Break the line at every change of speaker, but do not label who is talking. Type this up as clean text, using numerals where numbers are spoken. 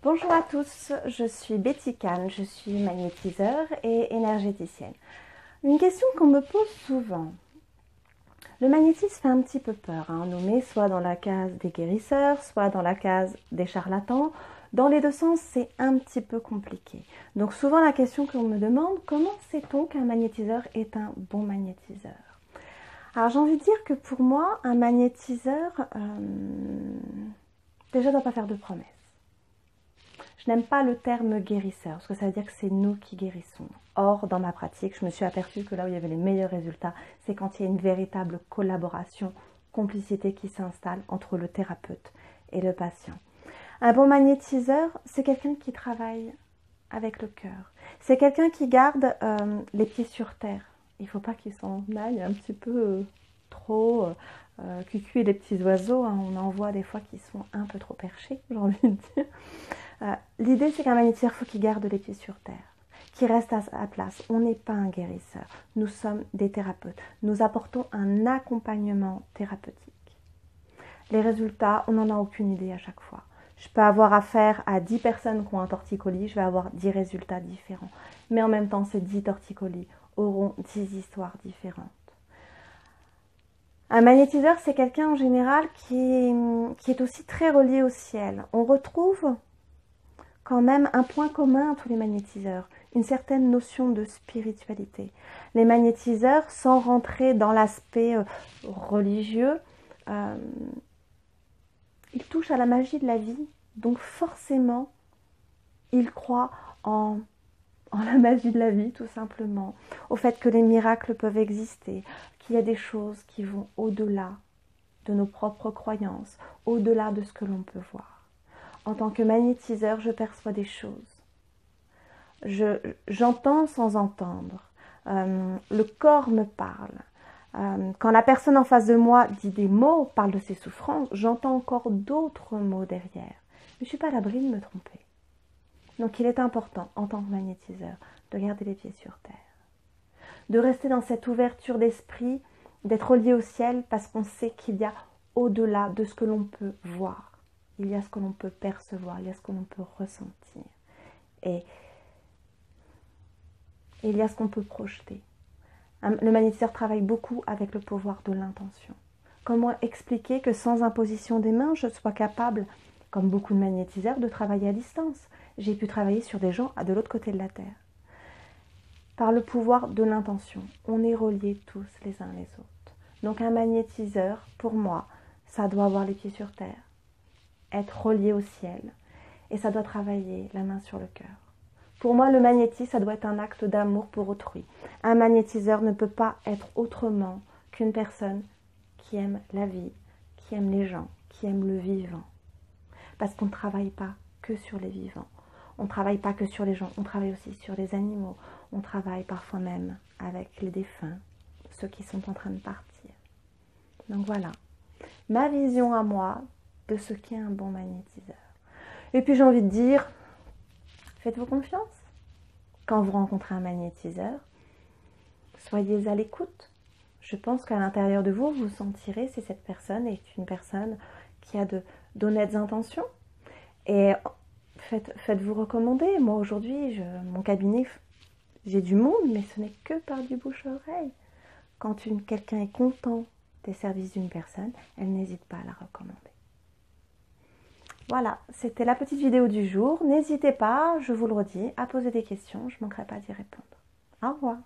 Bonjour à tous, je suis Betty Kahn, je suis magnétiseur et énergéticienne. Une question qu'on me pose souvent. Le magnétisme fait un petit peu peur, on nous met soit dans la case des guérisseurs, soit dans la case des charlatans. Dans les deux sens, c'est un petit peu compliqué. Donc souvent la question qu'on me demande, comment sait-on qu'un magnétiseur est un bon magnétiseur? Alors j'ai envie de dire que pour moi, un magnétiseur, déjà ne doit pas faire de promesses. Je n'aime pas le terme guérisseur, parce que ça veut dire que c'est nous qui guérissons. Or, dans ma pratique, je me suis aperçue que là où il y avait les meilleurs résultats, c'est quand il y a une véritable collaboration, complicité qui s'installe entre le thérapeute et le patient. Un bon magnétiseur, c'est quelqu'un qui travaille avec le cœur. C'est quelqu'un qui garde les pieds sur terre. Il ne faut pas qu'il s'en aille un petit peu trop cucu et les petits oiseaux. On en voit des fois qui sont un peu trop perchés, j'ai envie de dire. L'idée, c'est qu'un magnétiseur, il faut qu'il garde les pieds sur terre, qu'il reste à sa place. On n'est pas un guérisseur, nous sommes des thérapeutes. Nous apportons un accompagnement thérapeutique. Les résultats, on n'en a aucune idée à chaque fois. Je peux avoir affaire à 10 personnes qui ont un torticolis, je vais avoir 10 résultats différents. Mais en même temps, ces 10 torticolis auront 10 histoires différentes. Un magnétiseur, c'est quelqu'un en général qui est aussi très relié au ciel. On retrouve quand même un point commun à tous les magnétiseurs, une certaine notion de spiritualité. Les magnétiseurs, sans rentrer dans l'aspect religieux, ils touchent à la magie de la vie, donc forcément, ils croient en la magie de la vie, tout simplement, au fait que les miracles peuvent exister, qu'il y a des choses qui vont au-delà de nos propres croyances, au-delà de ce que l'on peut voir. En tant que magnétiseur, je perçois des choses. J'entends sans entendre. Le corps me parle. Quand la personne en face de moi dit des mots, parle de ses souffrances, j'entends encore d'autres mots derrière. Mais je ne suis pas à l'abri de me tromper. Donc il est important, en tant que magnétiseur, de garder les pieds sur terre. De rester dans cette ouverture d'esprit, d'être relié au ciel, parce qu'on sait qu'il y a au-delà de ce que l'on peut voir. Il y a ce que l'on peut percevoir, il y a ce que l'on peut ressentir. Et il y a ce qu'on peut projeter. Le magnétiseur travaille beaucoup avec le pouvoir de l'intention. Comment expliquer que sans imposition des mains, je sois capable, comme beaucoup de magnétiseurs, de travailler à distance? J'ai pu travailler sur des gens de l'autre côté de la Terre. Par le pouvoir de l'intention, on est reliés tous les uns les autres. Donc un magnétiseur, pour moi, ça doit avoir les pieds sur terre, être relié au ciel, et ça doit travailler la main sur le cœur. Pour moi, le magnétisme, ça doit être un acte d'amour pour autrui. Un magnétiseur ne peut pas être autrement qu'une personne qui aime la vie, qui aime les gens, qui aime le vivant. Parce qu'on ne travaille pas que sur les vivants. On ne travaille pas que sur les gens, on travaille aussi sur les animaux. On travaille parfois même avec les défunts, ceux qui sont en train de partir. Donc voilà, ma vision à moi de ce qu'est un bon magnétiseur. Et puis j'ai envie de dire, faites-vous confiance. Quand vous rencontrez un magnétiseur, soyez à l'écoute. Je pense qu'à l'intérieur de vous, vous sentirez si cette personne est une personne qui a d'honnêtes intentions. Et faites-vous recommander. Moi aujourd'hui, mon cabinet, j'ai du monde, mais ce n'est que par du bouche-oreille. Quand quelqu'un est content des services d'une personne, elle n'hésite pas à la recommander. Voilà, c'était la petite vidéo du jour. N'hésitez pas, je vous le redis, à poser des questions. Je ne manquerai pas d'y répondre. Au revoir.